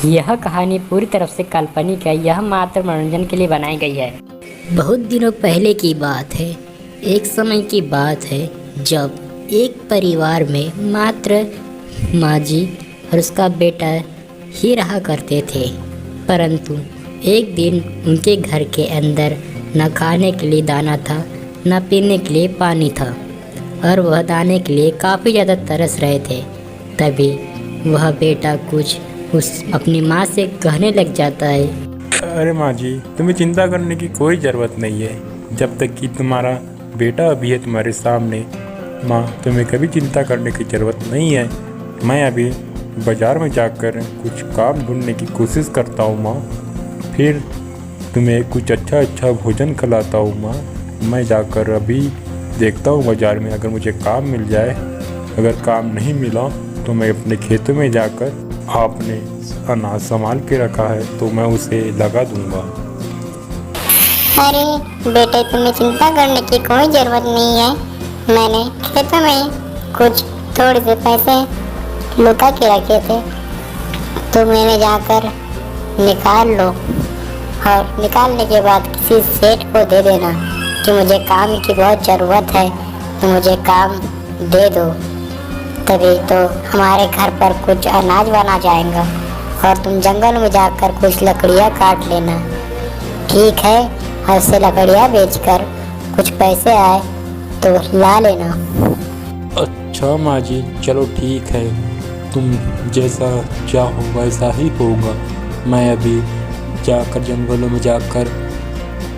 यह कहानी पूरी तरफ से काल्पनिक है। यह मात्र मनोरंजन के लिए बनाई गई है। बहुत दिनों पहले की बात है। एक समय की बात है जब एक परिवार में मात्र माँ जी और उसका बेटा ही रहा करते थे। परंतु एक दिन उनके घर के अंदर न खाने के लिए दाना था, न पीने के लिए पानी था और वह दाने के लिए काफ़ी ज़्यादा तरस रहे थे। तभी वह बेटा कुछ अपनी माँ से कहने लग जाता है, अरे माँ जी, तुम्हें चिंता करने की कोई ज़रूरत नहीं है। जब तक कि तुम्हारा बेटा अभी है तुम्हारे सामने, माँ तुम्हें कभी चिंता करने की ज़रूरत नहीं है। मैं अभी बाज़ार में जाकर कुछ काम ढूंढने की कोशिश करता हूँ माँ, फिर तुम्हें कुछ अच्छा भोजन खिलाता हूँ माँ। मैं जाकर अभी देखता हूँ बाज़ार में, अगर मुझे काम मिल जाए। अगर काम नहीं मिला तो मैं अपने खेतों में जाकर आपने अनाज संभाल के रखा है तो मैं उसे लगा दूंगा। अरे बेटे, तुम्हें चिंता करने की कोई ज़रूरत नहीं है। मैंने खेतों में कुछ थोड़े से पैसे लुका के रखे थे, तो मैंने जाकर निकाल लो और निकालने के बाद किसी सेठ को दे देना कि मुझे काम की बहुत ज़रूरत है, तो मुझे काम दे दो। तभी तो हमारे घर पर कुछ अनाज बना जाएगा और तुम जंगल में जाकर कुछ लकड़ियाँ काट लेना, ठीक है? और उससे लकड़ियाँ बेचकर कुछ पैसे आए तो ला लेना। अच्छा माँ जी, चलो ठीक है, तुम जैसा चाहो वैसा ही होगा। मैं अभी जाकर जंगलों में जाकर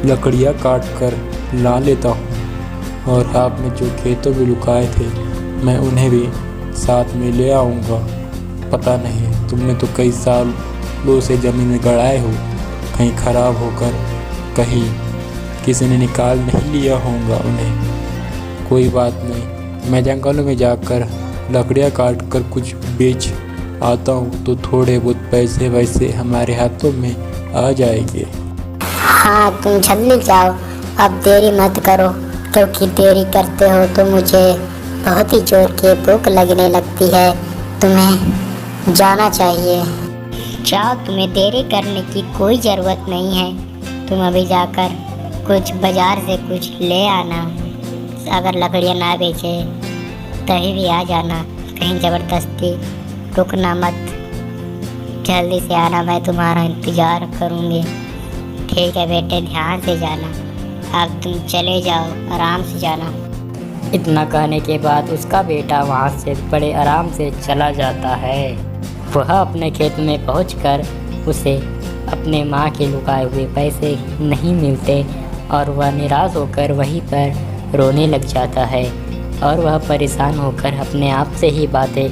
लकड़ियाँ काट कर ला लेता हूँ और आपने जो खेतों में लुकाए थे मैं उन्हें भी साथ में ले आऊँगा। पता नहीं, तुमने तो कई सालों से ज़मीन में गड़ाए हो, कहीं ख़राब होकर कहीं किसी ने निकाल नहीं लिया होगा उन्हें। कोई बात नहीं, मैं जंगलों में जाकर लकड़ियाँ काट कर कुछ बेच आता हूँ तो थोड़े बहुत पैसे वैसे हमारे हाथों में आ जाएंगे। हाँ, तुम जल्दी जाओ, अब देरी मत करो, क्योंकि देरी करते हो तो मुझे बहुत ही जोर की भूख लगने लगती है। तुम्हें जाना चाहिए। जाओ, तुम्हें देरी करने की कोई ज़रूरत नहीं है। तुम अभी जाकर कुछ बाज़ार से कुछ ले आना। अगर लकड़ियाँ ना बेचे तभी भी आ जाना, कहीं ज़बरदस्ती रुकना मत। जल्दी से आना, मैं तुम्हारा इंतज़ार करूँगी। ठीक है बेटे, ध्यान से जाना। अब तुम चले जाओ, आराम से जाना। इतना कहने के बाद उसका बेटा वहाँ से बड़े आराम से चला जाता है। वह अपने खेत में पहुंचकर उसे अपने माँ के लुकाए हुए पैसे नहीं मिलते और वह निराश होकर वहीं पर रोने लग जाता है और वह परेशान होकर अपने आप से ही बातें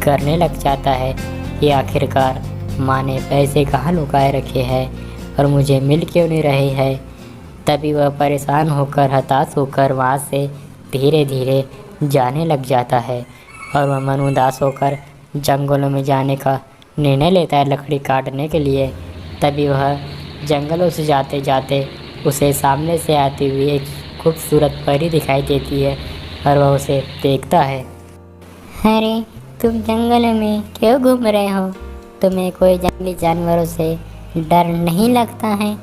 करने लग जाता है कि आखिरकार माँ ने पैसे कहाँ लुकाए रखे हैं और मुझे मिल क्यों नहीं रहे हैं। तभी वह परेशान होकर हताश होकर वहाँ से धीरे धीरे जाने लग जाता है और वह मन उदास होकर जंगलों में जाने का निर्णय लेता है लकड़ी काटने के लिए। तभी वह जंगलों से जाते जाते उसे सामने से आती हुई एक खूबसूरत परी दिखाई देती है और वह उसे देखता है। अरे, तुम जंगल में क्यों घूम रहे हो? तुम्हें कोई जंगली जानवरों से डर नहीं लगता है?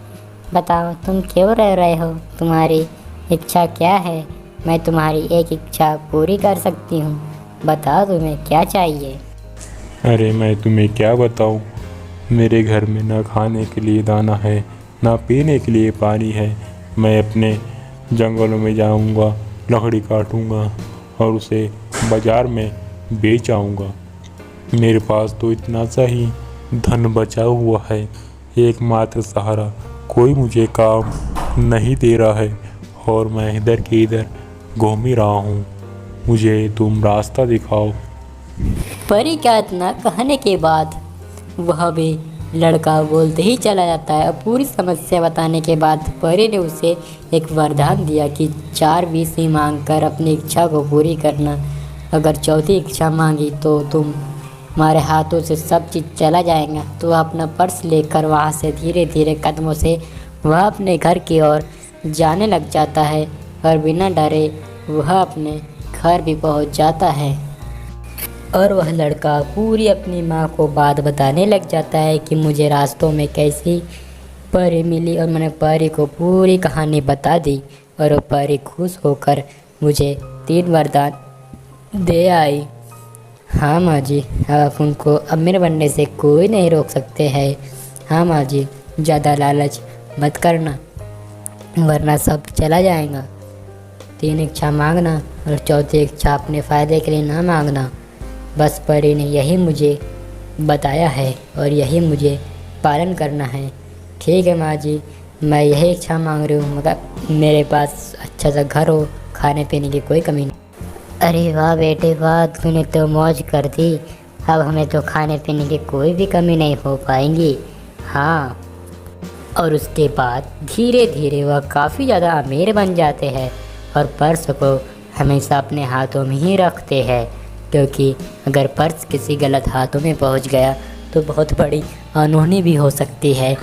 बताओ, तुम क्यों रह रहे हो? तुम्हारी इच्छा क्या है? मैं तुम्हारी एक इच्छा पूरी कर सकती हूँ। बताओ, तुम्हें क्या चाहिए? अरे मैं तुम्हें क्या बताऊँ, मेरे घर में ना खाने के लिए दाना है, ना पीने के लिए पानी है। मैं अपने जंगलों में जाऊँगा, लकड़ी काटूँगा और उसे बाज़ार में बेच आऊँगा। मेरे पास तो इतना सा ही धन बचा हुआ है, एकमात्र सहारा। कोई मुझे काम नहीं दे रहा है और मैं इधर के इधर घूम ही रहा हूँ। मुझे तुम रास्ता दिखाओ। परी का इतना कहने के बाद वह भी लड़का बोलते ही चला जाता है। अब पूरी समस्या बताने के बाद परी ने उसे एक वरदान दिया कि 4 विष ही मांग कर अपनी इच्छा को पूरी करना। अगर चौथी इच्छा मांगी तो तुम्हारे हाथों से सब चीज़ चला जाएगा। तो वह अपना पर्स लेकर वहाँ से धीरे धीरे कदमों से वह अपने घर की ओर जाने लग जाता है और बिना डरे वह अपने घर भी पहुँच जाता है। और वह लड़का पूरी अपनी माँ को बात बताने लग जाता है कि मुझे रास्तों में कैसी परी मिली और मैंने परी को पूरी कहानी बता दी और वो परी खुश होकर मुझे 3 वरदान दे आई। हाँ माँ जी, आप उनको अमीर बनने से कोई नहीं रोक सकते हैं। हाँ माँ जी, ज़्यादा लालच मत करना वरना सब चला जाएगा। 3 इच्छा मांगना और चौथी इच्छा अपने फ़ायदे के लिए ना मांगना। बस परी ने यही मुझे बताया है और यही मुझे पालन करना है। ठीक है माँ जी, मैं यही इच्छा मांग रही हूँ, मगर मेरे पास अच्छा सा घर हो, खाने पीने की कोई कमी नहीं। अरे वाह बेटे वाह, तूने तो मौज कर दी। अब हमें तो खाने पीने की कोई भी कमी नहीं हो पाएंगी। हाँ, और उसके बाद धीरे धीरे वह काफ़ी ज़्यादा अमीर बन जाते हैं और पर्स को हमेशा अपने हाथों में ही रखते हैं, क्योंकि अगर पर्स किसी गलत हाथों में पहुंच गया तो बहुत बड़ी अनहोनी भी हो सकती है।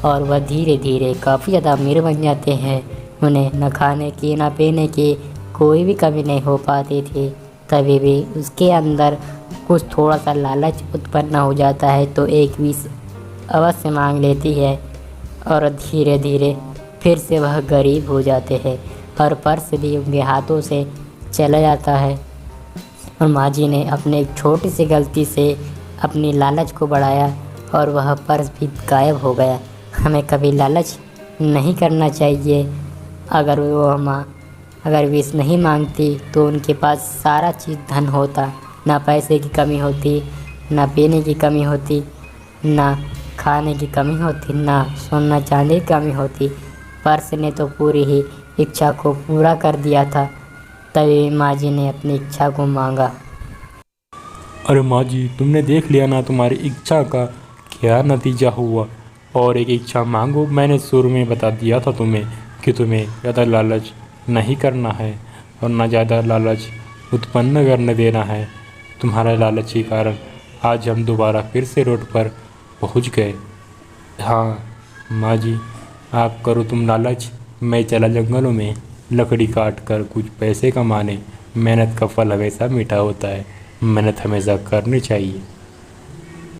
और वह धीरे धीरे काफ़ी ज़्यादा अमीर बन जाते हैं। उन्हें न खाने की न पीने की कोई भी कमी नहीं हो पाती थी। तभी भी उसके अंदर कुछ थोड़ा सा लालच उत्पन्न हो जाता है तो एक 20 अवश्य मांग लेती है और धीरे धीरे फिर से वह गरीब हो जाते हैं और पर्स भी उनके हाथों से चला जाता है। और माँ जी ने अपने एक छोटी सी गलती से अपनी लालच को बढ़ाया और वह पर्स भी गायब हो गया। हमें कभी लालच नहीं करना चाहिए। अगर वो माँ अगर विष नहीं मांगती तो उनके पास सारा चीज़ धन होता, ना पैसे की कमी होती, ना पीने की कमी होती, ना खाने की कमी होती, ना सोना चांदी की कमी होती। पर्स ने तो पूरी ही इच्छा को पूरा कर दिया था। तभी माँ जी ने अपनी इच्छा को मांगा। अरे माँ जी, तुमने देख लिया ना तुम्हारी इच्छा का क्या नतीजा हुआ। और एक इच्छा मांगो, मैंने शुरू में बता दिया था तुम्हें कि तुम्हें ज़्यादा लालच नहीं करना है और ना ज़्यादा लालच उत्पन्न करने देना है। तुम्हारा लालच के कारण आज हम दोबारा फिर से रोड पर पहुंच गए। हाँ माँ जी, आप करो तुम लालच, मैं चला जंगलों में लकड़ी काट कर कुछ पैसे कमाने। मेहनत का फल हमेशा मीठा होता है, मेहनत हमेशा करनी चाहिए।